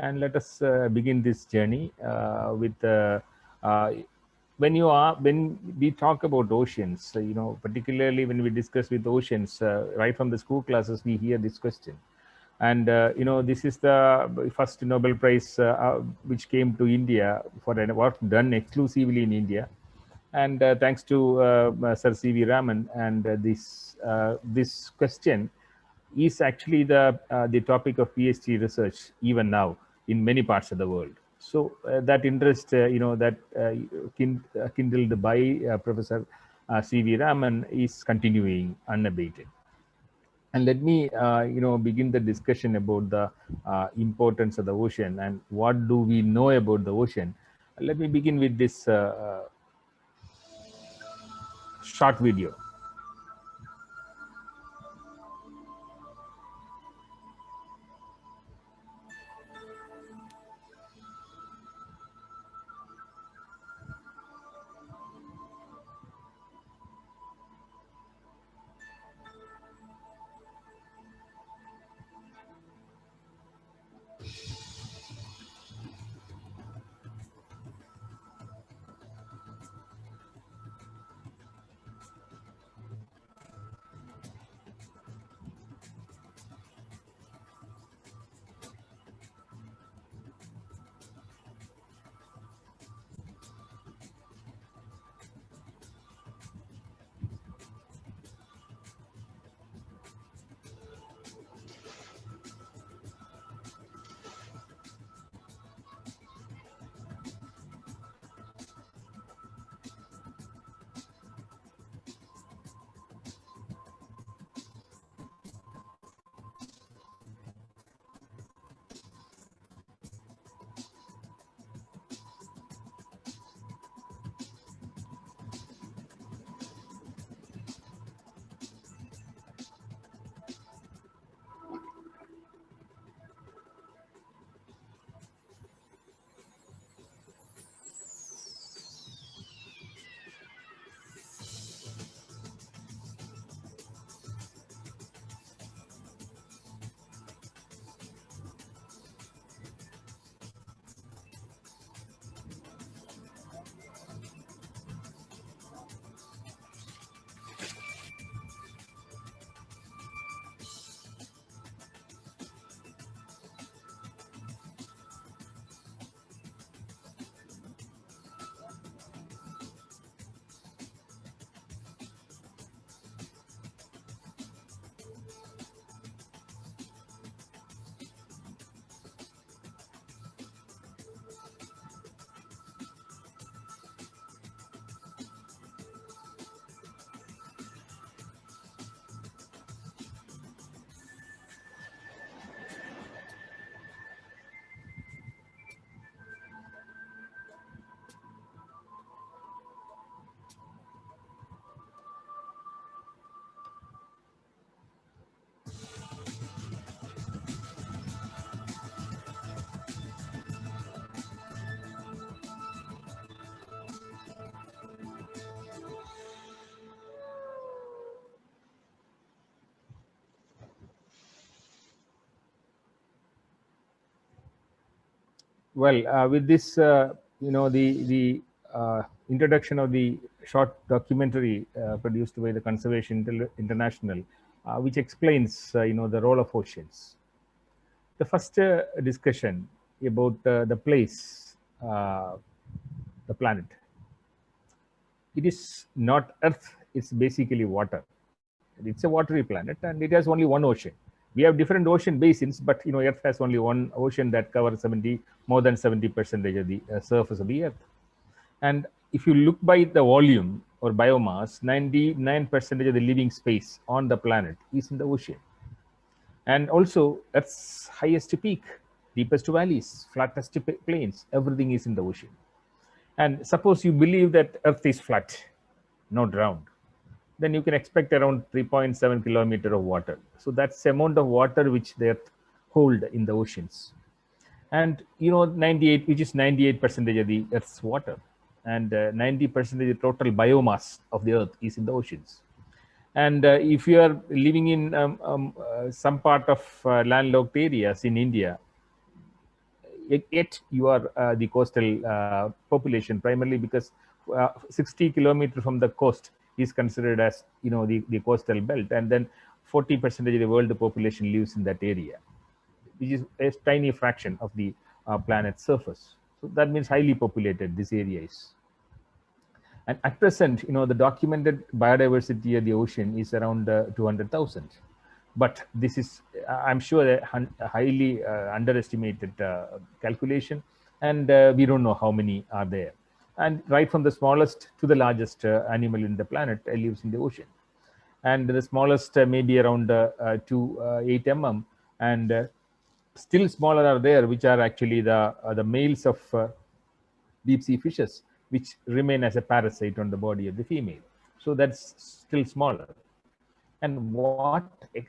and let us begin this journey with when we talk about oceans, particularly when we discuss with oceans, right from the school classes, we hear this question. And this is the first Nobel Prize which came to India for an work done exclusively in India, and thanks to Sir C.V. Raman. And this question is actually the topic of PhD research even now in many parts of the world. So that interest, that kindled by Professor C.V. Raman is continuing unabated. And let me, begin the discussion about the importance of the ocean and what do we know about the ocean. Let me begin with this short video. Well, with this, the introduction of the short documentary produced by the Conservation International, which explains, the role of oceans. The first discussion about the place, the planet. It is not Earth; it's basically water. It's a watery planet, and it has only one ocean. We have different ocean basins, but Earth has only one ocean that covers more than 70% of the surface of the Earth. And if you look by the volume or biomass, 99% of the living space on the planet is in the ocean. And also, Earth's highest peak, deepest valleys, flattest plains, everything is in the ocean. And suppose you believe that Earth is flat, not round, then you can expect around 3.7 kilometer of water. So that's the amount of water which the Earth hold in the oceans. And 98, which is 98% of the Earth's water, and 90% of the total biomass of the Earth is in the oceans. And if you are living in some part of landlocked areas in India, yet you are the coastal population, primarily because 60 kilometers from the coast is considered as the coastal belt, and then 40% of the world population lives in that area, which is a tiny fraction of the planet's surface. So that means highly populated this area is. And at present, the documented biodiversity of the ocean is around 200,000. But this is, I'm sure, a highly underestimated calculation, and we don't know how many are there. And right from the smallest to the largest animal in the planet lives in the ocean. And the smallest may be around 8 mm, and still smaller are there, which are actually the males of deep sea fishes, which remain as a parasite on the body of the female. So that's still smaller. And what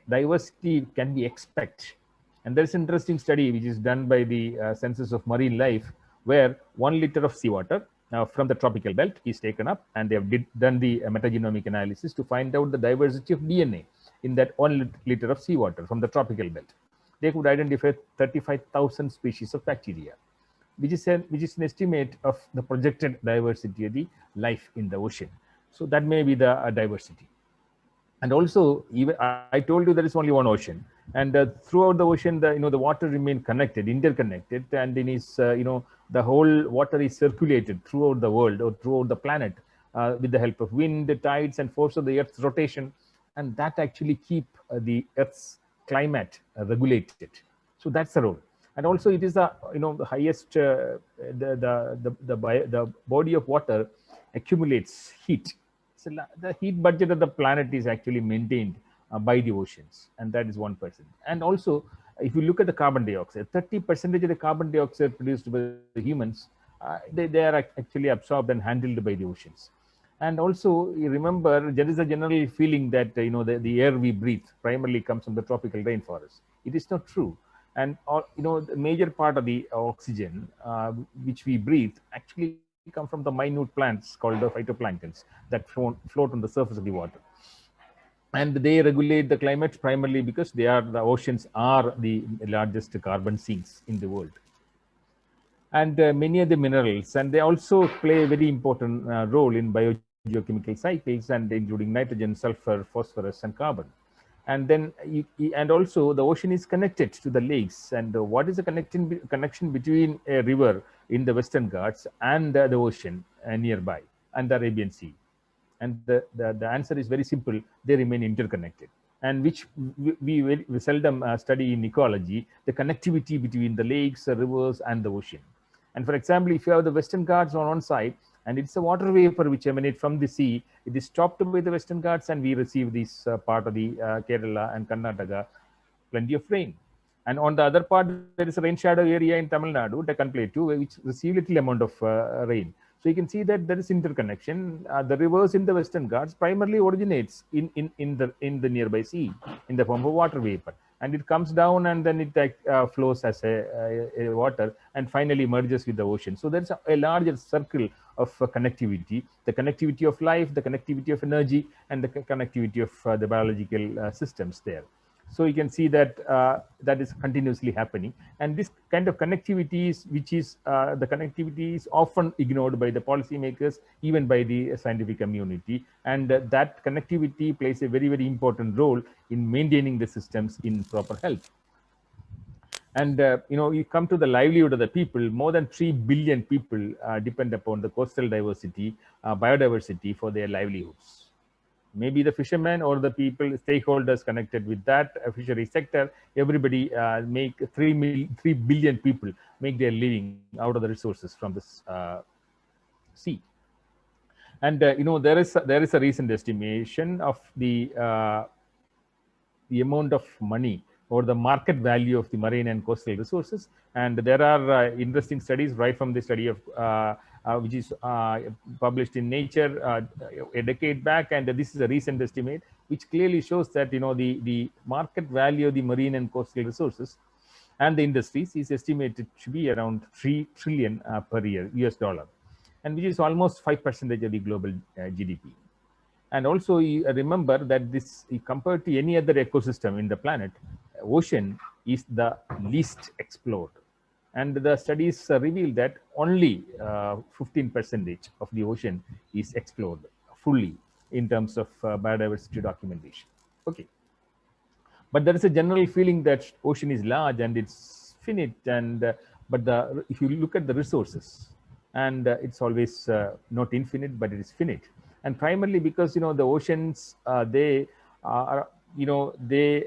diversity can we expect? And there's an interesting study which is done by the Census of Marine Life, where 1 liter of seawater from the tropical belt is taken up, and they have done the metagenomic analysis to find out the diversity of DNA in that 1 liter of seawater from the tropical belt. They could identify 35,000 species of bacteria, which is an estimate of the projected diversity of the life in the ocean. So that may be the diversity. And also, even I told you there is only one ocean, and throughout the ocean, the water remain connected, interconnected, and in its the whole water is circulated throughout the world or throughout the planet with the help of wind, tides, and force of the Earth's rotation, and that actually keep the Earth's climate regulated. So that's the role. And also, it is the the highest the body of water accumulates heat. So the heat budget of the planet is actually maintained by the oceans, and that is 1%. And also, if you look at the carbon dioxide, 30% of the carbon dioxide produced by the humans, they are actually absorbed and handled by the oceans. And also, you remember, there is a general feeling that the air we breathe primarily comes from the tropical rainforest. It is not true. And the major part of the oxygen which we breathe actually come from the minute plants called the phytoplanktons that float on the surface of the water. And they regulate the climate primarily because the oceans are the largest carbon sinks in the world. And many of the minerals, and they also play a very important role in biogeochemical cycles, and including nitrogen, sulfur, phosphorus, and carbon. And then and also the ocean is connected to the lakes. And what is the connection between a river in the Western Ghats and the ocean nearby and the Arabian Sea? And the answer is very simple: they remain interconnected, and which we seldom study in ecology, the connectivity between the lakes, the rivers, and the ocean. And for example, if you have the Western Ghats on one side, and it's a water vapor which emanates from the sea, it is stopped by the Western Ghats, and we receive this part of the Kerala and Karnataka, plenty of rain. And on the other part, there is a rain shadow area in Tamil Nadu, Deccan Plateau, which receive little amount of rain. So you can see that there is interconnection. The rivers in the Western Ghats primarily originates in the nearby sea in the form of water vapor, and it comes down, and then it flows as a water, and finally merges with the ocean. So there's a larger circle of connectivity, the connectivity of life, the connectivity of energy, and the connectivity of the biological systems there. So you can see that that is continuously happening, and this kind of connectivity is, the connectivity is often ignored by the policymakers, even by the scientific community, and that connectivity plays a very, very important role in maintaining the systems in proper health. And you come to the livelihood of the people. More than 3 billion people depend upon the coastal diversity, biodiversity for their livelihoods. Maybe the fishermen or the people, stakeholders connected with that fishery sector, everybody make 3 billion people make their living out of the resources from this sea. And there is a recent estimation of the amount of money or the market value of the marine and coastal resources. And there are interesting studies right from the study of which is published in Nature a decade back, and this is a recent estimate which clearly shows that the market value of the marine and coastal resources and the industries is estimated to be around 3 trillion per year US dollar, and which is almost 5% of the global GDP. And also, you remember that this, compared to any other ecosystem in the planet, ocean is the least explored. And the studies reveal that only 15% of the ocean is explored fully in terms of biodiversity documentation. Okay, but there is a general feeling that ocean is large and it's finite, and but the if you look at the resources, and it's always not infinite, but it is finite, and primarily because the oceans, they are, they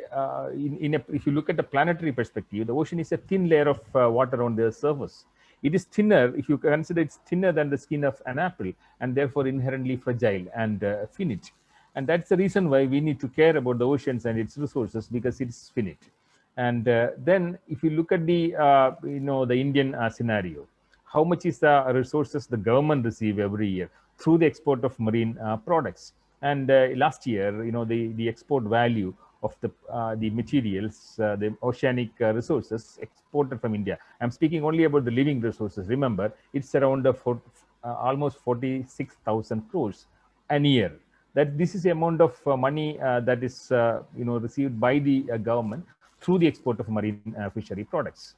if you look at the planetary perspective, the ocean is a thin layer of water on the surface. It is thinner, if you consider, it's thinner than the skin of an apple, and therefore inherently fragile and finite. And that's the reason why we need to care about the oceans and its resources, because it's finite. And then if you look at the the Indian scenario, how much is the resources the government receive every year through the export of marine products? And last year, the export value of the materials, the oceanic resources exported from India. I'm speaking only about the living resources. Remember, it's around almost 46,000 crores a year. That this is the amount of money that is received by the government through the export of marine fishery products.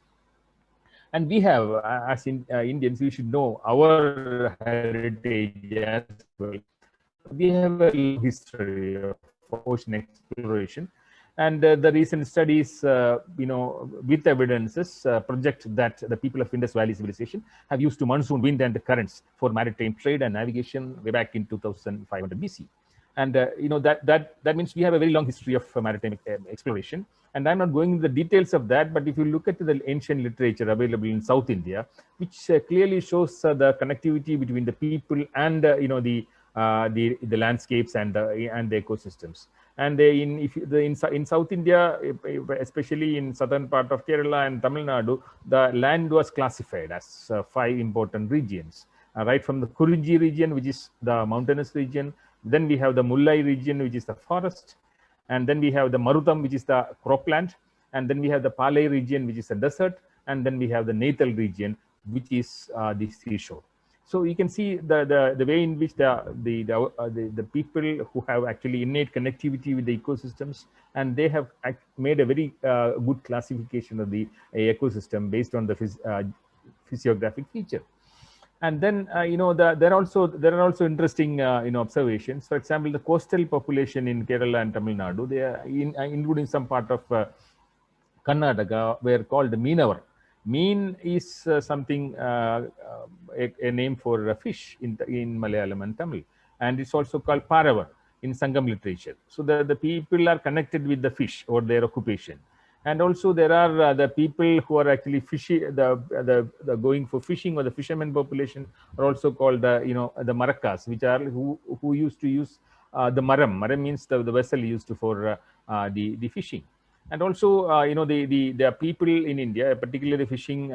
And we have, as Indians, we should know our heritage as well. We have a long history of ocean exploration, and the recent studies, with evidences, project that the people of Indus Valley civilization have used to monsoon wind and currents for maritime trade and navigation way back in 2500 BC. And that means we have a very long history of maritime exploration. And I'm not going into the details of that, but if you look at the ancient literature available in South India, which clearly shows the connectivity between the people and the landscapes and the ecosystems. And in South India, especially in southern part of Kerala and Tamil Nadu, the land was classified as 5 important regions, right from the Kurunji region, which is the mountainous region. Then we have the Mullai region, which is the forest. And then we have the Marutam, which is the cropland. And then we have the Palai region, which is the desert. And then we have the Nathal region, which is the seashore. So you can see the way in which the people who have actually innate connectivity with the ecosystems, and they have made a very good classification of the ecosystem based on the physiographic feature. And then there are also interesting observations. For example, the coastal population in Kerala and Tamil Nadu, they are including some part of Karnataka, were called Meenavar. Meen is something a name for a fish in Malayalam and Tamil, and it's also called Paravar in Sangam literature. So the people are connected with the fish or their occupation. And also there are the people who are actually fishing, the going for fishing, or the fishermen population are also called the Maracas, which are who used to use the maram. Maram means the vessel used for the fishing. And also the people in India, particularly the fishing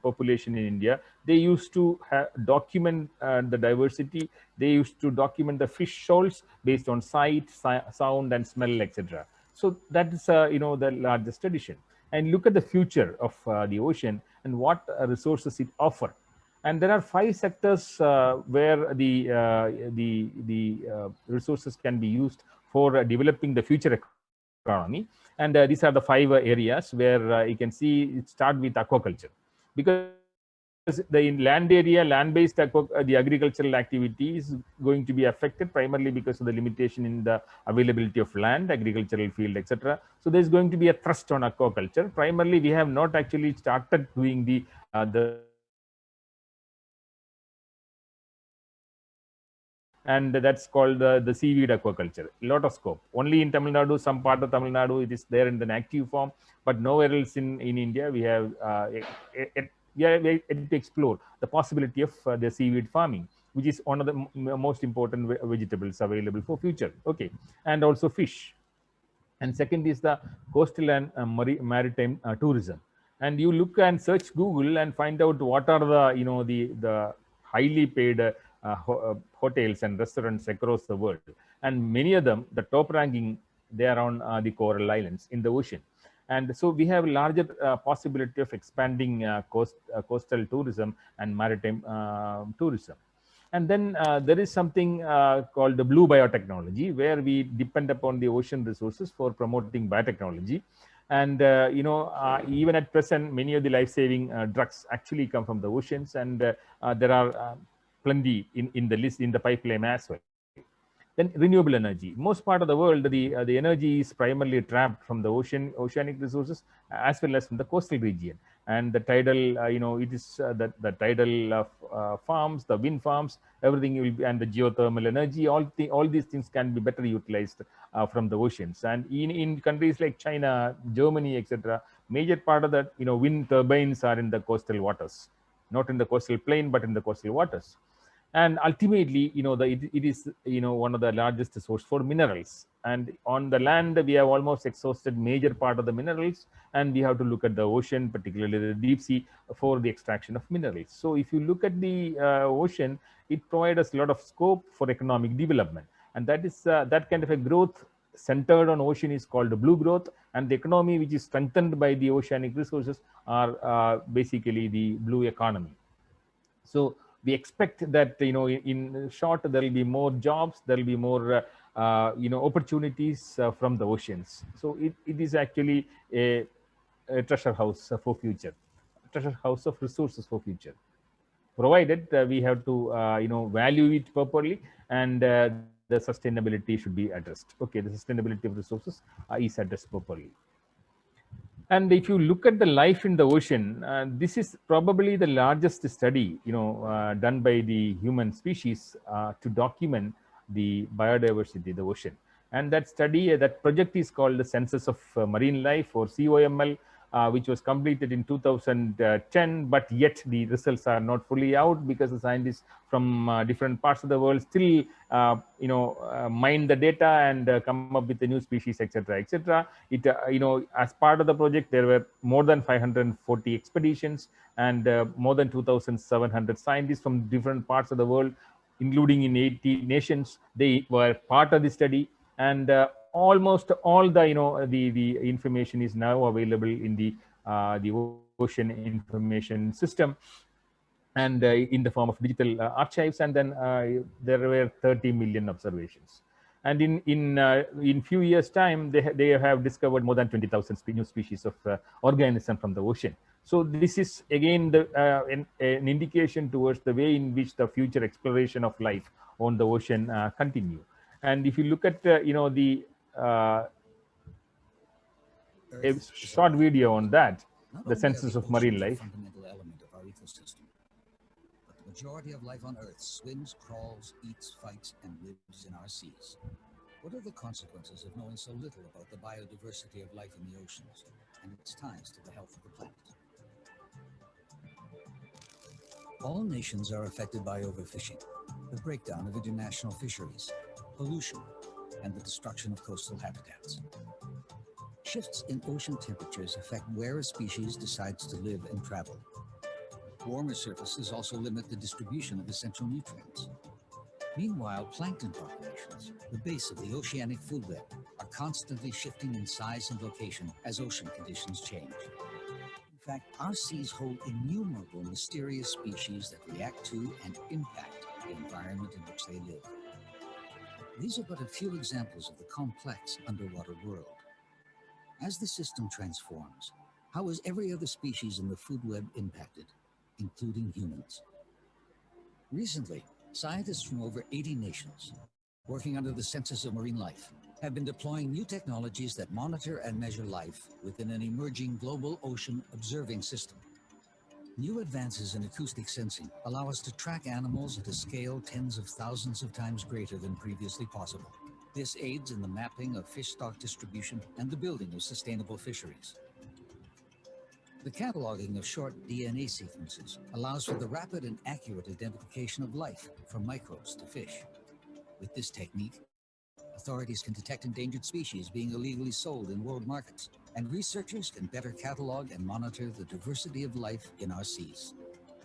population in India, they used to document the diversity. They used to document the fish shoals based on sight, sound, and smell, etc. So that is the largest tradition. And look at the future of the ocean and what resources it offer. And there are 5 sectors where the resources can be used for developing the future economy. And these are the 5 areas where you can see it start with aquaculture, because the land area, land-based the agricultural activity is going to be affected primarily because of the limitation in the availability of land, agricultural field, etc. So there's going to be a thrust on aquaculture. Primarily, we have not actually started doing the and that's called the seaweed aquaculture. A lot of scope. Only in Tamil Nadu, some part of Tamil Nadu, it is there in an active form, but nowhere else in India we have to explore the possibility of the seaweed farming, which is one of the most important vegetables available for future. Okay, and also fish. And second is the coastal and maritime tourism. And you look and search Google and find out what are the highly paid hotels and restaurants across the world. And many of them, the top ranking, they are on the coral islands in the ocean. And so we have a larger possibility of expanding coastal tourism and maritime tourism. And then there is something called the blue biotechnology, where we depend upon the ocean resources for promoting biotechnology. And even at present, many of the life-saving drugs actually come from the oceans, and there are plenty in the list, in the pipeline as well. Then renewable energy. Most part of the world, the energy is primarily trapped from the oceanic resources, as well as from the coastal region. And the tidal, it is the tidal farms, the wind farms, everything will be, and the geothermal energy. All these things can be better utilized from the oceans. And in countries like China, Germany, etc., major part of that, wind turbines are in the coastal waters, not in the coastal plain, but in the coastal waters. And ultimately, it is one of the largest source for minerals. And on the land, we have almost exhausted major part of the minerals, and we have to look at the ocean, particularly the deep sea, for the extraction of minerals. So if you look at the ocean, it provides us a lot of scope for economic development, and that is that kind of a growth centered on ocean is called blue growth, and the economy which is strengthened by the oceanic resources are basically the blue economy. So we expect that in short, there will be more jobs, there will be more opportunities from the oceans. So it is actually a treasure house for future, treasure house of resources for future, provided we have to value it properly, and the sustainability should be addressed. Okay, the sustainability of resources is addressed properly. And if you look at the life in the ocean, this is probably the largest study, done by the human species to document the biodiversity of the ocean. And that study, that project is called the Census of Marine Life, or COML, which was completed in 2010, but yet the results are not fully out, because the scientists from different parts of the world still, mine the data and come up with the new species, etc., etc. It, as part of the project, there were more than 540 expeditions, and more than 2,700 scientists from different parts of the world, including in 80 nations. They were part of the study, and almost all the the information is now available in the ocean information system, and in the form of digital archives. And then there were 30 million observations. And in few years time, they have discovered more than 20,000 new species of organism from the ocean. So this is again an indication towards the way in which the future exploration of life on the ocean continue. And if you look at the a short video on that, the Census of Marine Life. Fundamental element of our ecosystem. But the majority of life on Earth swims, crawls, eats, fights, and lives in our seas. What are the consequences of knowing so little about the biodiversity of life in the oceans and its ties to the health of the planet? All nations are affected by overfishing, the breakdown of international fisheries, pollution, and the destruction of coastal habitats. Shifts in ocean temperatures affect where a species decides to live and travel. Warmer surfaces also limit the distribution of essential nutrients. Meanwhile, plankton populations, the base of the oceanic food web, are constantly shifting in size and location as ocean conditions change. In fact, our seas hold innumerable mysterious species that react to and impact the environment in which they live. These are but a few examples of the complex underwater world. As the system transforms, how is every other species in the food web impacted, including humans? Recently, scientists from over 80 nations, working under the Census of Marine Life, have been deploying new technologies that monitor and measure life within an emerging global ocean observing system. New advances in acoustic sensing allow us to track animals at a scale tens of thousands of times greater than previously possible. This aids in the mapping of fish stock distribution and the building of sustainable fisheries. The cataloging of short DNA sequences allows for the rapid and accurate identification of life, from microbes to fish. With this technique, authorities can detect endangered species being illegally sold in world markets, and researchers can better catalog and monitor the diversity of life in our seas.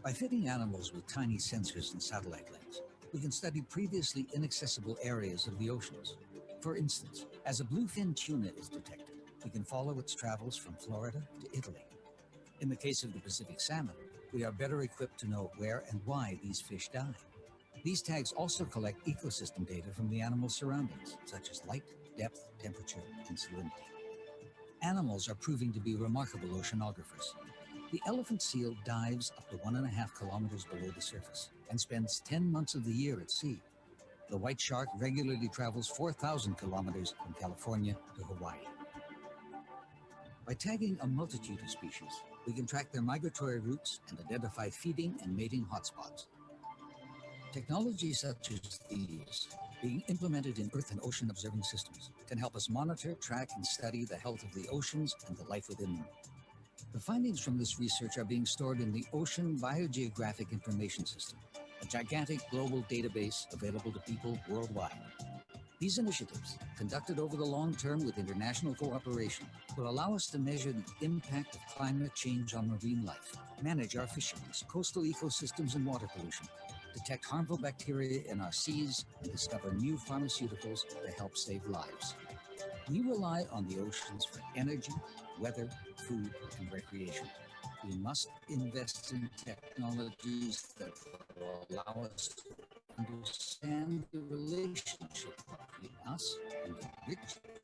By fitting animals with tiny sensors and satellite links, we can study previously inaccessible areas of the oceans. For instance, as a bluefin tuna is detected, we can follow its travels from Florida to Italy. In the case of the Pacific salmon, we are better equipped to know where and why these fish die. These tags also collect ecosystem data from the animal's surroundings, such as light, depth, temperature, and salinity. Animals are proving to be remarkable oceanographers. The elephant seal dives up to 1.5 kilometers below the surface and spends 10 months of the year at sea. The white shark regularly travels 4,000 kilometers from California to Hawaii. By tagging a multitude of species, we can track their migratory routes and identify feeding and mating hotspots. Technologies such as these, being implemented in Earth and ocean observing systems, can help us monitor, track, and study the health of the oceans and the life within them. The findings from this research are being stored in the Ocean Biogeographic Information System, a gigantic global database available to people worldwide. These initiatives, conducted over the long term with international cooperation, will allow us to measure the impact of climate change on marine life, manage our fisheries, coastal ecosystems, and water pollution, detect harmful bacteria in our seas, and discover new pharmaceuticals to help save lives. We rely on the oceans for energy, weather, food, and recreation. We must invest in technologies that will allow us to understand the relationship between us and the rich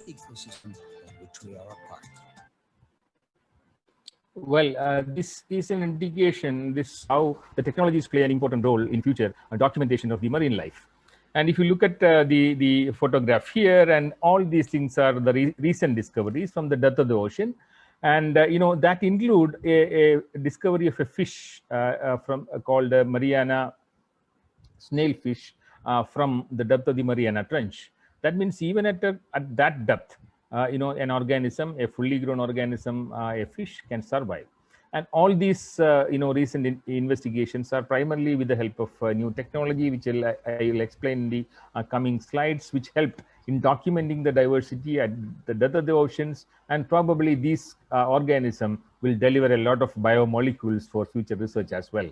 ecosystem of which we are a part. Well, this is an indication, this how the technologies play an important role in future documentation of the marine life. And if you look at the photograph here, and all these things are the recent discoveries from the depth of the ocean. And that include a discovery of a fish from called Mariana snailfish from the depth of the Mariana Trench. That means even at that depth, an organism, a fully grown organism, a fish can survive. And all these, recent investigations are primarily with the help of new technology, which I will explain in the coming slides, which helped in documenting the diversity at the depth of the oceans. And probably these organisms will deliver a lot of biomolecules for future research as well.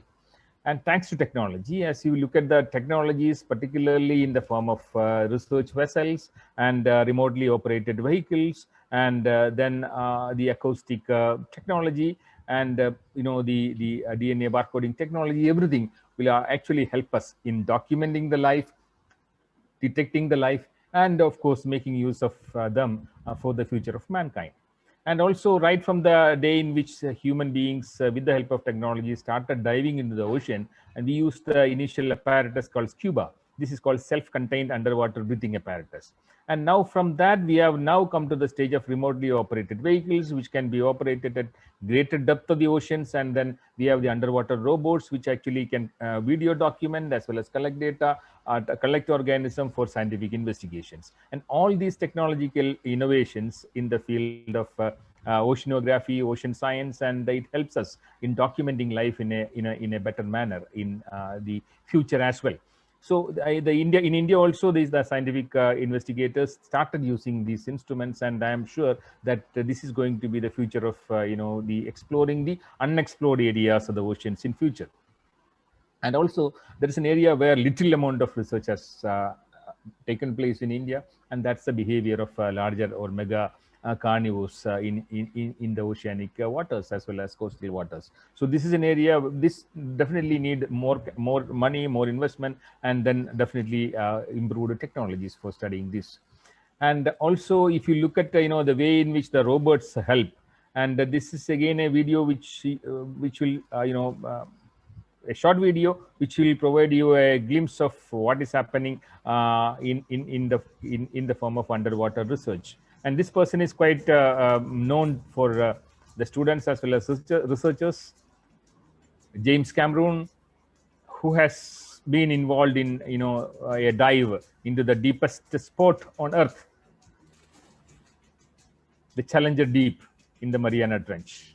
And thanks to technology, as you look at the technologies, particularly in the form of research vessels and remotely operated vehicles, and then the acoustic technology, and the DNA barcoding technology, everything will actually help us in documenting the life, detecting the life, and of course making use of them for the future of mankind. And also, right from the day in which human beings, with the help of technology, started diving into the ocean, and we used the initial apparatus called scuba. This is called self-contained underwater breathing apparatus. And now from that, we have now come to the stage of remotely operated vehicles, which can be operated at greater depth of the oceans. And then we have the underwater robots, which actually can video document as well as collect data, collect organism for scientific investigations. And all these technological innovations in the field of oceanography, ocean science, and it helps us in documenting life in a better manner in the future as well. So in India also, the scientific investigators started using these instruments, and I am sure that this is going to be the future of the exploring the unexplored areas of the oceans in future. And also, there is an area where little amount of research has taken place in India, and that's the behavior of larger or mega carnivores in the oceanic waters as well as coastal waters. So this is an area, this definitely need more money, more investment, and then definitely improved technologies for studying this. And also, if you look at the way in which the robots help, and this is again a video which will a short video which will provide you a glimpse of what is happening in the form of underwater research. And this person is quite known for the students as well as researchers, James Cameron, who has been involved in a dive into the deepest spot on Earth, the Challenger Deep in the Mariana Trench.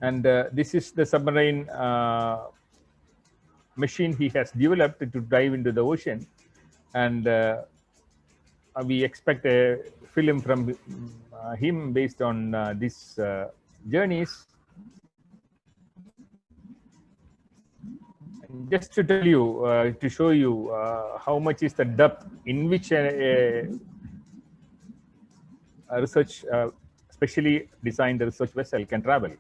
And this is the submarine machine he has developed to dive into the ocean. And we expect a film from him based on these journeys. Just to tell you, to show you how much is the depth in which a research, specially designed research vessel can travel.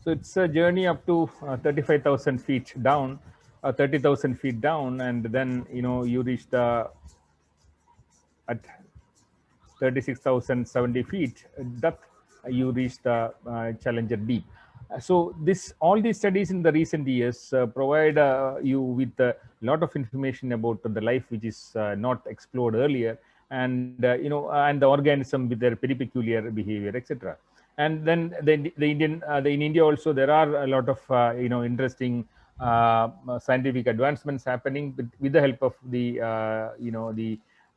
So it's a journey up to 35,000 feet down, 30,000 feet down, and then you reach the at 36,070 feet depth, you reach the Challenger Deep. So all these studies in the recent years provide you with a lot of information about the life which is not explored earlier, and and the organism with their very peculiar behavior, etc. And then in India also there are a lot of interesting scientific advancements happening with the help of the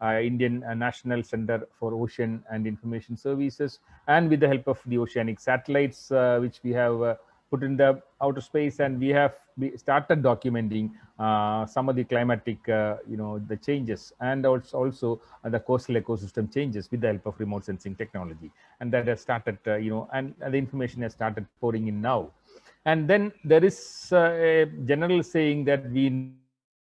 Indian National Center for Ocean and Information Services, and with the help of the oceanic satellites, which we have put in the outer space, and we started documenting some of the climatic, the changes, and also the coastal ecosystem changes with the help of remote sensing technology, and that has started, and the information has started pouring in now. And then there is a general saying that we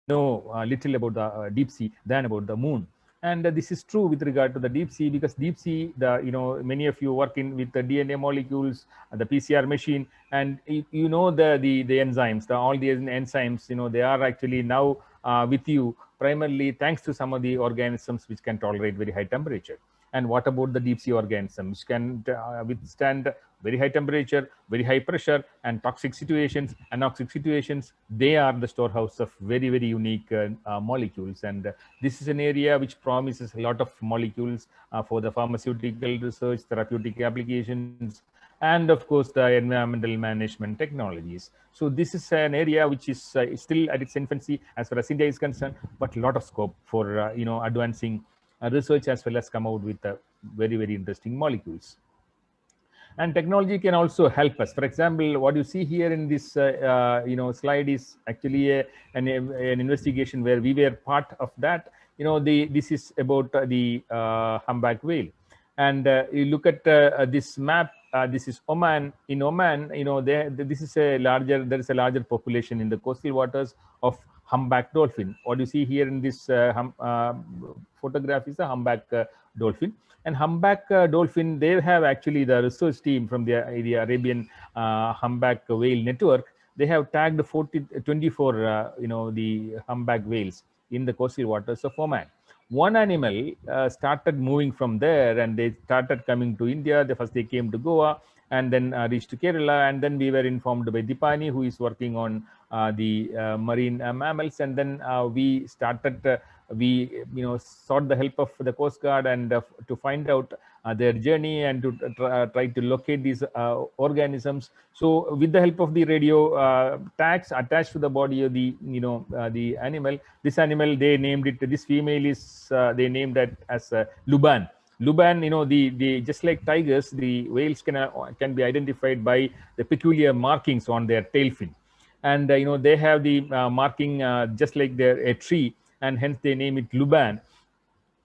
know little about the deep sea than about the moon. And this is true with regard to the deep sea, because deep sea, many of you work in with the DNA molecules, the PCR machine, and you know the enzymes, all the enzymes, they are actually now with you primarily thanks to some of the organisms which can tolerate very high temperature. And what about the deep sea organisms which can withstand very high temperature, very high pressure, and toxic situations, anoxic situations? They are the storehouse of very, very unique molecules. And this is an area which promises a lot of molecules for the pharmaceutical research, therapeutic applications, and of course the environmental management technologies. So this is an area which is still at its infancy as far as India is concerned, but a lot of scope for advancing research as well as come out with very, very interesting molecules. And technology can also help us. For example, what you see here in this slide is actually an investigation where we were part of that. This is about the humpback whale, and you look at this map. This is Oman. In Oman, this is there is a larger population in the coastal waters of humpback dolphin. What you see here in this photograph is a humpback dolphin. And humpback dolphin, they have actually the research team from the Arabian humpback whale network. They have tagged 24 the humpback whales in the coastal waters of Oman. One animal started moving from there, and they started coming to India. First they came to Goa, and then reached to Kerala, and then we were informed by Dipani, who is working on the marine mammals, and then we started we sought the help of the Coast Guard, and to find out their journey, and to try to locate these organisms. So with the help of the radio tags attached to the body of the the animal, this animal, they named it, this female is they named it as Luban. Luban, the just like tigers, the whales can be identified by the peculiar markings on their tail fin, and they have the marking just like a tree, and hence they name it Luban.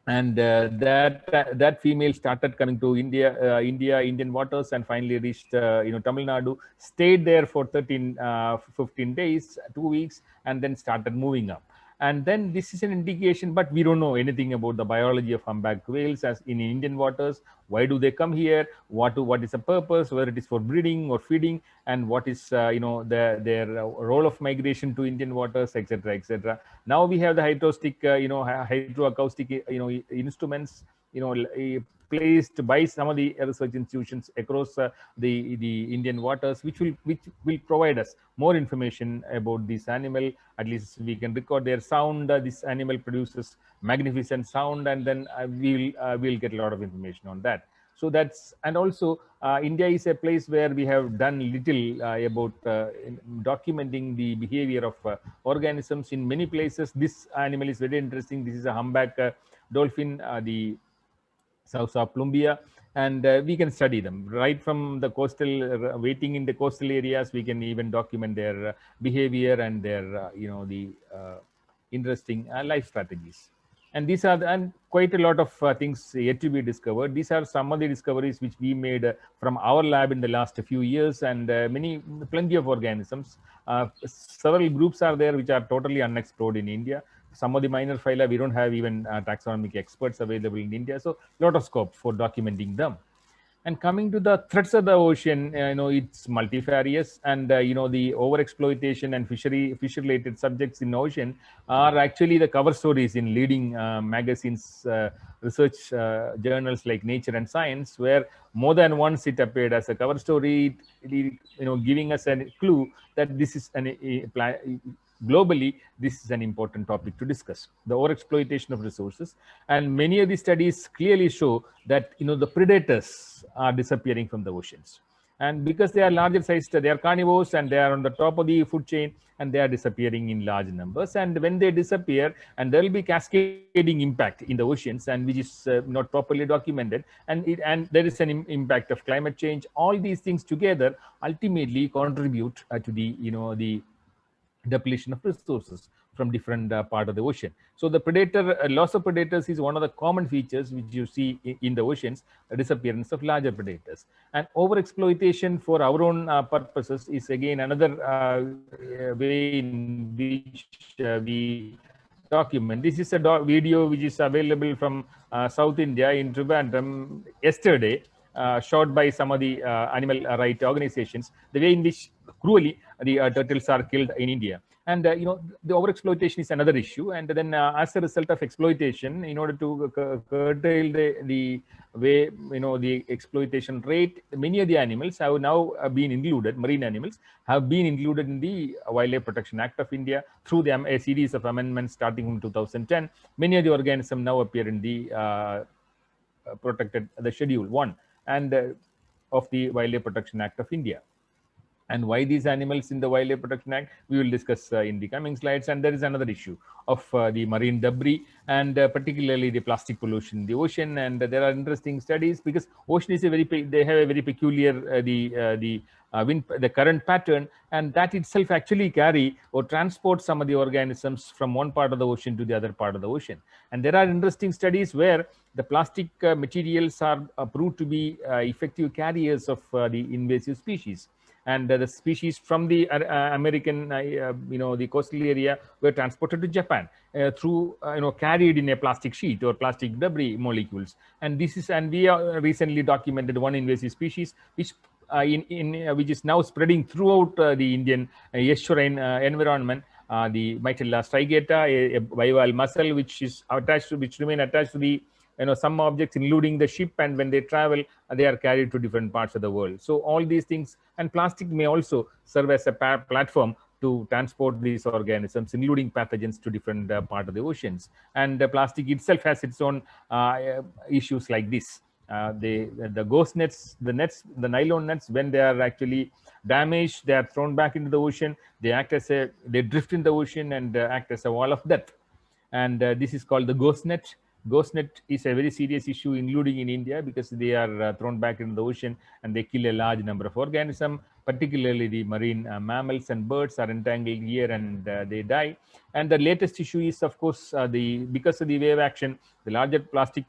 And that female started coming to Indian waters, and finally reached Tamil Nadu, stayed there for 15 days, 2 weeks, and then started moving up. And then this is an indication, but we don't know anything about the biology of humpback whales as in Indian waters. Why do they come here? What is the purpose? Whether it is for breeding or feeding, and what is their role of migration to Indian waters, etc., etc. Now we have the hydroacoustic instruments placed by some of the research institutions across the Indian waters, which will provide us more information about this animal. At least we can record their sound. This animal produces magnificent sound, and then we'll get a lot of information on that. So that's, and also India is a place where we have done little about documenting the behavior of organisms in many places. This animal is very interesting. This is a humpback dolphin, the Sausa plumbea, and we can study them right from the coastal, waiting in the coastal areas. We can even document their behavior and their the interesting life strategies. And these are and quite a lot of things yet to be discovered. These are some of the discoveries which we made from our lab in the last few years, and plenty of organisms. Several groups are there which are totally unexplored in India. Some of the minor phyla, we don't have even taxonomic experts available in India. So a lot of scope for documenting them. And coming to the threats of the ocean, it's multifarious, and the overexploitation and fish-related subjects in ocean are actually the cover stories in leading magazines, research journals like Nature and Science, where more than once it appeared as a cover story, giving us a clue that this is globally, this is an important topic to discuss, the overexploitation of resources. And many of the studies clearly show that the predators are disappearing from the oceans, and because they are larger sized, they are carnivores and they are on the top of the food chain, and they are disappearing in large numbers. And when they disappear, and there will be cascading impact in the oceans, and which is not properly documented, and there is an impact of climate change. All these things together ultimately contribute to the depletion of resources from different part of the ocean. So the loss of predators is one of the common features which you see in the oceans, the disappearance of larger predators. And overexploitation for our own purposes is again another way in which we document. This is a video which is available from South India in Trivandrum yesterday, shot by some of the animal right organizations, the way in which cruelly the turtles are killed in India. And the overexploitation is another issue. And then as a result of exploitation, in order to curtail the way, the exploitation rate, many of the animals have now been included, marine animals have been included in the Wildlife Protection Act of India through a series of amendments starting from 2010. Many of the organisms now appear in the the Schedule 1 and of the Wildlife Protection Act of India. And why these animals in the Wildlife Protection Act, we will discuss in the coming slides. And there is another issue of the marine debris, and particularly the plastic pollution in the ocean. And there are interesting studies, because ocean is they have a very peculiar the current pattern, and that itself actually carry or transport some of the organisms from one part of the ocean to the other part of the ocean. And there are interesting studies where the plastic materials are proved to be effective carriers of the invasive species. And the species from the American, the coastal area were transported to Japan through, carried in a plastic sheet or plastic debris molecules. And we recently documented one invasive species which which is now spreading throughout the Indian estuarine environment. The Mitella strigata, a bivalve mussel, which remain attached to the some objects, including the ship, and when they travel, they are carried to different parts of the world. So all these things, and plastic may also serve as a platform to transport these organisms, including pathogens, to different part of the oceans. And the plastic itself has its own issues like this. The ghost nets, the nylon nets, when they are actually damaged, they are thrown back into the ocean. They drift in the ocean and act as a wall of death. And this is called the ghost net. Ghost net is a very serious issue, including in India, because they are thrown back into the ocean and they kill a large number of organisms, particularly the marine mammals and birds are entangled here, and they die. And the latest issue is, of course, because of the wave action, the larger plastic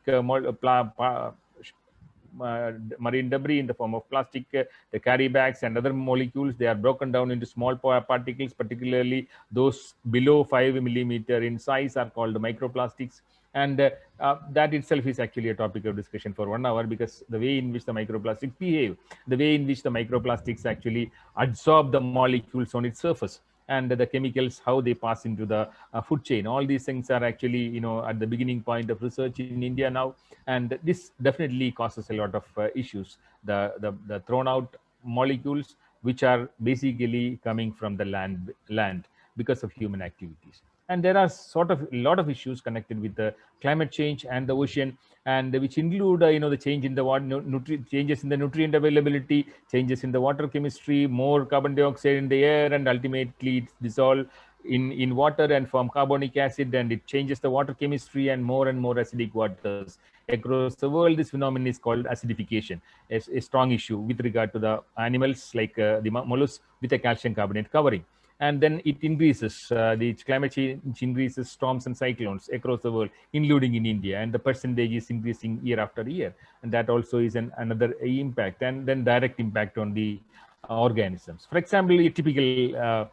marine debris in the form of plastic, the carry bags and other molecules, they are broken down into small particles, particularly those below 5 millimeter in size are called microplastics. And that itself is actually a topic of discussion for 1 hour, because the way in which the microplastics behave, the way in which the microplastics actually absorb the molecules on its surface, and the chemicals, how they pass into the food chain. All these things are actually, at the beginning point of research in India now. And this definitely causes a lot of issues. The thrown out molecules, which are basically coming from the land because of human activities. And there are sort of a lot of issues connected with the climate change and the ocean, and which include the change in the water, changes in the nutrient availability, changes in the water chemistry, more carbon dioxide in the air, and ultimately it dissolve in water and form carbonic acid, and it changes the water chemistry, and more acidic waters across the world. This phenomenon is called acidification, a strong issue with regard to the animals like the mollusks with a calcium carbonate covering. And then it increases, the climate change increases storms and cyclones across the world, including in India, and the percentage is increasing year after year. And that also is another impact, and then direct impact on the organisms. For example, a typical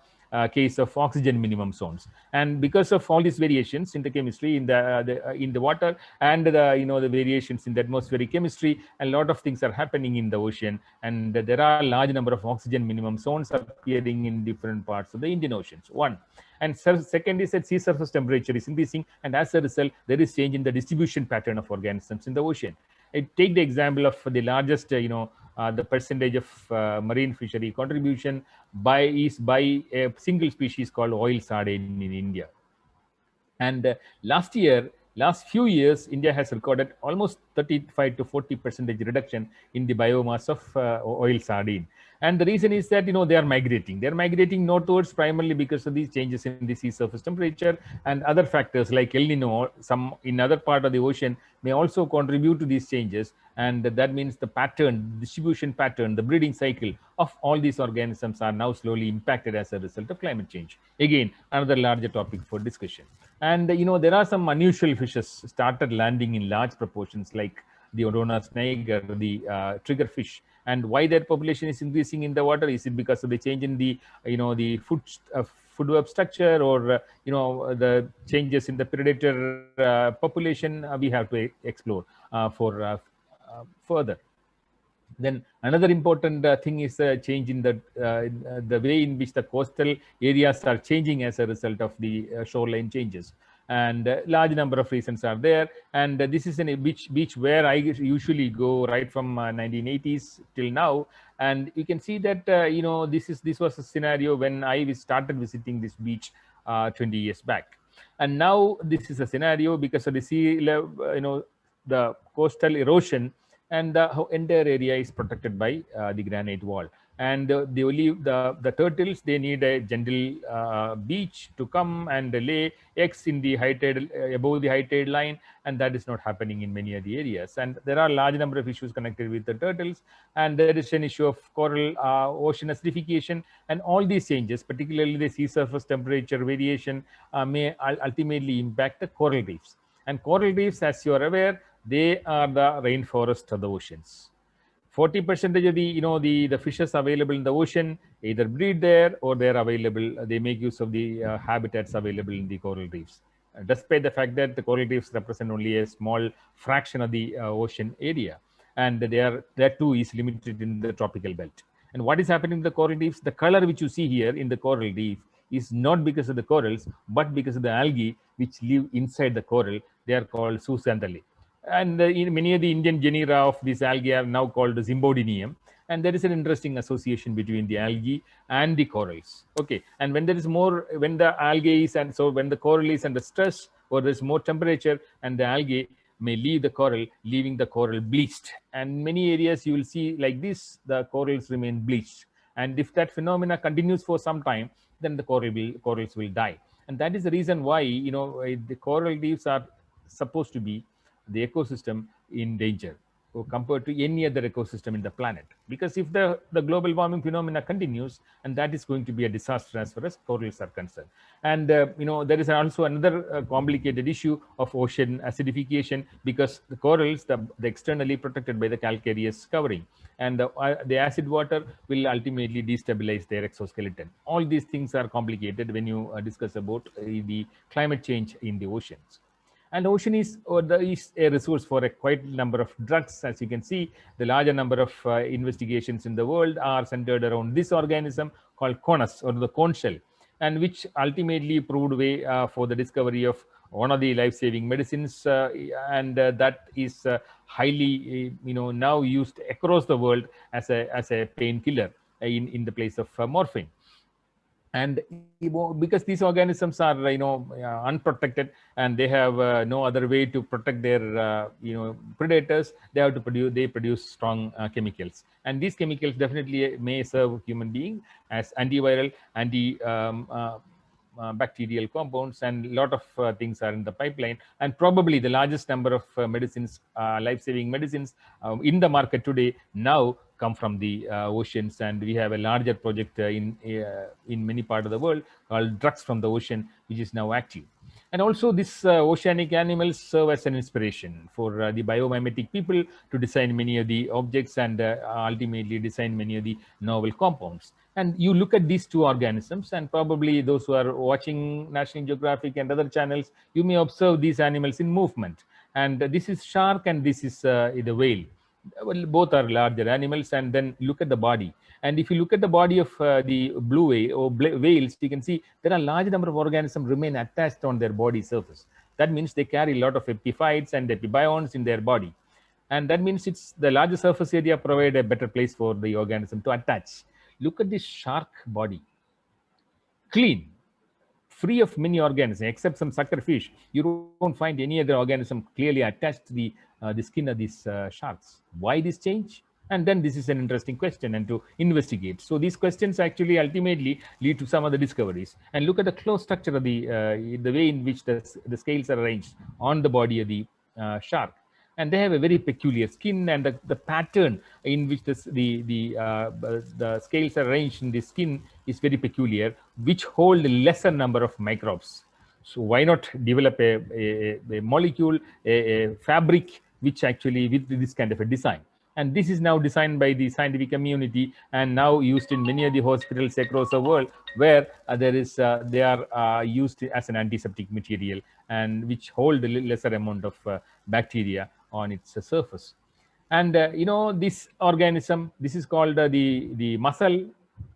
case of oxygen minimum zones. And because of all these variations in the chemistry in the water, and the variations in the atmospheric chemistry, a lot of things are happening in the ocean, and there are large number of oxygen minimum zones appearing in different parts of the Indian Oceans. One. And second is that sea surface temperature is increasing, and as a result, there is change in the distribution pattern of organisms in the ocean. I take the example of the largest, the percentage of marine fishery contribution by a single species called oil sardine in India. And last few years, India has recorded almost 35 to 40% reduction in the biomass of oil sardine. And the reason is that they are migrating. They are migrating northwards primarily because of these changes in the sea surface temperature, and other factors like El Nino, some in other part of the ocean, may also contribute to these changes. And that means the pattern, distribution pattern, the breeding cycle of all these organisms are now slowly impacted as a result of climate change. Again, another larger topic for discussion. And there are some unusual fishes started landing in large proportions, like the Odona snake or the triggerfish. And why their population is increasing in the water? Is it because of the change in the the food web structure, or the changes in the predator population? We have to explore for further. Then another important thing is a change in the way in which the coastal areas are changing as a result of the shoreline changes. And large number of reasons are there. And this is a beach where I usually go right from 1980s till now. And you can see that this was a scenario when I started visiting this beach 20 years back. And now this is a scenario because of the sea level, the coastal erosion, and the entire area is protected by the granite wall. And the turtles, they need a gentle beach to come and lay eggs in the high tide, above the high tide line, and that is not happening in many of the areas. And there are a large number of issues connected with the turtles, and there is an issue of coral ocean acidification, and all these changes, particularly the sea surface temperature variation, may ultimately impact the coral reefs. And coral reefs, as you are aware, they are the rainforest of the oceans. 40% of the fishes available in the ocean either breed there, or they are available. They make use of the habitats available in the coral reefs, despite the fact that the coral reefs represent only a small fraction of the ocean area, and that too is limited in the tropical belt. And what is happening in the coral reefs? The color which you see here in the coral reef is not because of the corals, but because of the algae which live inside the coral. They are called zooxanthellae. And in many of the Indian genera of these algae are now called Zimbodinium. And there is an interesting association between the algae and the corals. Okay, and when the algae is, and so when the coral is under stress, or there's more temperature, and the algae may leave the coral, leaving the coral bleached. And many areas you will see like this, the corals remain bleached. And if that phenomena continues for some time, then the corals will die. And that is the reason why the coral reefs are supposed to be the ecosystem in danger compared to any other ecosystem in the planet. Because if the global warming phenomena continues, and that is going to be a disaster as far as corals are concerned. And there is also another complicated issue of ocean acidification, because the corals, the externally protected by the calcareous covering, and the acid water will ultimately destabilize their exoskeleton. All these things are complicated when you discuss about the climate change in the oceans. And ocean is a resource for a quite number of drugs. As you can see, the larger number of investigations in the world are centered around this organism called conus, or the cone shell, and which ultimately proved way for the discovery of one of the life-saving medicines, and that is highly now used across the world as a painkiller in the place of morphine. And because these organisms are unprotected, and they have no other way to protect their predators, they produce strong chemicals, and these chemicals definitely may serve human being as antiviral, bacterial compounds, and a lot of things are in the pipeline. And probably the largest number of medicines, life-saving medicines in the market today now come from the oceans. And we have a larger project in many parts of the world called Drugs from the Ocean, which is now active. And also these oceanic animals serve as an inspiration for the biomimetic people to design many of the objects and ultimately design many of the novel compounds. And you look at these two organisms, and probably those who are watching National Geographic and other channels, you may observe these animals in movement. And this is shark and this is the whale. Well, both are larger animals. And then look at the body. And if you look at the body of the blue whale or whales, you can see there are a large number of organisms remain attached on their body surface. That means they carry a lot of epiphytes and epibionts in their body. And that means it's the larger surface area provide a better place for the organism to attach. Look at this shark body. Clean, free of many organisms, except some sucker fish. You don't find any other organism clearly attached to the skin of these sharks. Why this change? And then this is an interesting question and to investigate. So these questions actually ultimately lead to some of the discoveries. And look at the close structure of the way in which the scales are arranged on the body of the shark. And they have a very peculiar skin, and the pattern in which the scales are arranged in the skin is very peculiar, which hold lesser number of microbes. So why not develop a molecule, a fabric, which actually with this kind of a design? And this is now designed by the scientific community and now used in many of the hospitals across the world, where they are used as an antiseptic material, and which hold a lesser amount of bacteria on its surface. And this organism, this is called the mussel,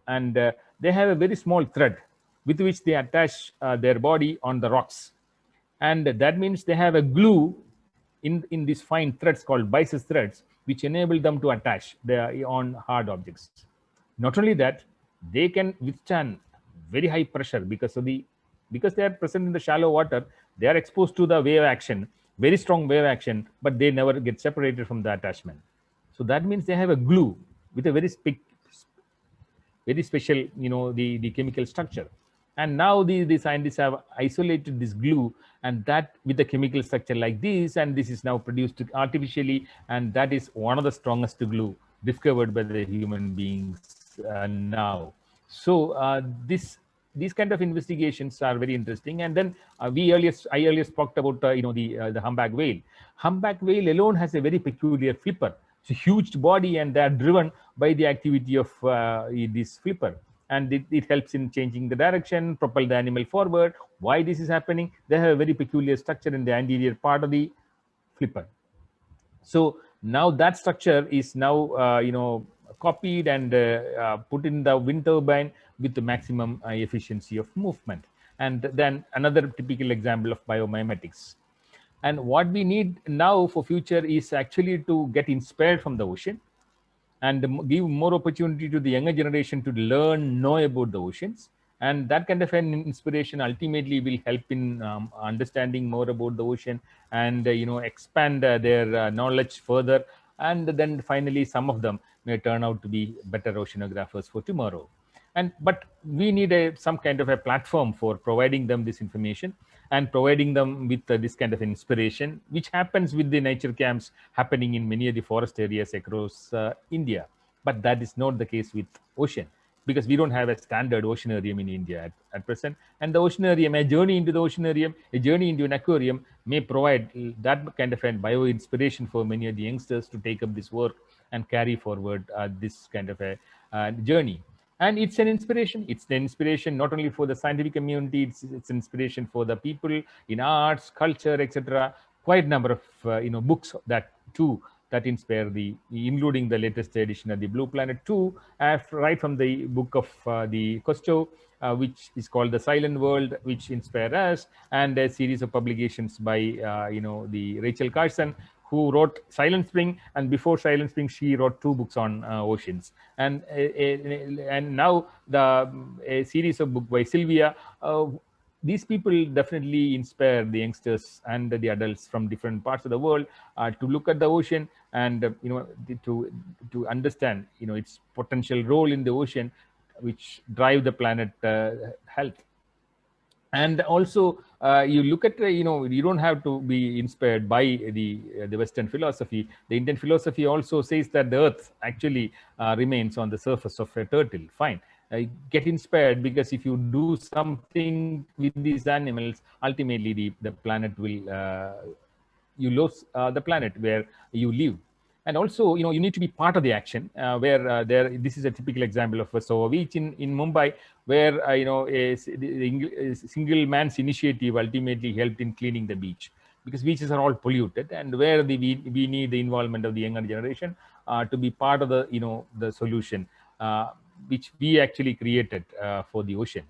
and they have a very small thread with which they attach their body on the rocks. And that means they have a glue in these fine threads called Byssus threads, which enable them to attach on hard objects. Not only that, they can withstand very high pressure because they are present in the shallow water. They are exposed to the wave action, very strong wave action, but they never get separated from the attachment. So that means they have a glue with a very special, the chemical structure. And now the scientists have isolated this glue, and that with the chemical structure like this, and this is now produced artificially, and that is one of the strongest glue discovered by the human beings now. So these kind of investigations are very interesting. And then I earlier spoke about the humpback whale. Humpback whale alone has a very peculiar flipper. It's a huge body, and they are driven by the activity of this flipper. And it helps in changing the direction, propel the animal forward. Why this is happening? They have a very peculiar structure in the anterior part of the flipper. So now that structure is now copied and put in the wind turbine with the maximum efficiency of movement. And then another typical example of biomimetics. And what we need now for future is actually to get inspired from the ocean and give more opportunity to the younger generation to know about the oceans. And that kind of an inspiration ultimately will help in understanding more about the ocean and expand their knowledge further. And then finally, some of them may turn out to be better oceanographers for tomorrow. But we need some kind of a platform for providing them this information and providing them with this kind of inspiration, which happens with the nature camps happening in many of the forest areas across India. But that is not the case with ocean, because we don't have a standard oceanarium in India at present. And the oceanarium, a journey into the oceanarium, a journey into an aquarium may provide that kind of a bio-inspiration for many of the youngsters to take up this work and carry forward this kind of a journey. And it's an inspiration. It's an inspiration not only for the scientific community, it's inspiration for the people in arts, culture, etc. Quite a number of books that inspire including the latest edition of the Blue Planet 2, right from the book of the Cousteau, which is called The Silent World, which inspire us, and a series of publications by the Rachel Carson, who wrote Silent Spring, and before Silent Spring, she wrote 2 books on oceans, and now a series of books by Sylvia. These people definitely inspire the youngsters and the adults from different parts of the world to look at the ocean and to understand its potential role in the ocean, which drive the planet health. And also, you look at you don't have to be inspired by the Western philosophy. The Indian philosophy also says that the Earth actually remains on the surface of a turtle. Fine. get inspired, because if you do something with these animals, ultimately the planet will you lose the planet where you live. And also, you need to be part of the action, where this is a typical example of a Sova beach in Mumbai, where a single man's initiative ultimately helped in cleaning the beach, because beaches are all polluted, and where we need the involvement of the younger generation to be part of the solution, which we actually created for the ocean.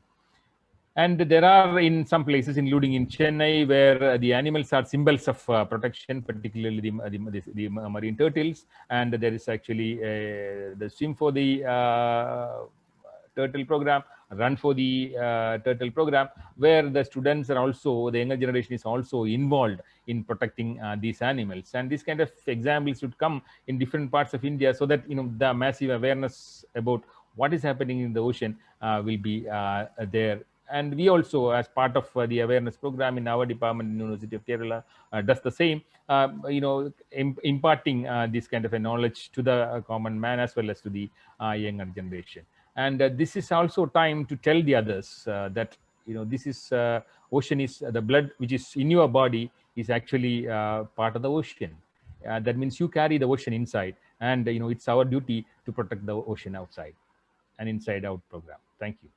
And there are in some places, including in Chennai, where the animals are symbols of protection, particularly the marine turtles. And there is actually the swim for the turtle program, run for the turtle program, where the students are also, the younger generation is also involved in protecting these animals. And these kind of examples should come in different parts of India, so that the massive awareness about what is happening in the ocean will be there. And we also, as part of the awareness program in our department, University of Kerala, does the same, imparting this kind of a knowledge to the common man as well as to the younger generation. And this is also time to tell the others that this is ocean is the blood which is in your body is actually part of the ocean. That means you carry the ocean inside, and it's our duty to protect the ocean outside. An inside out program. Thank you.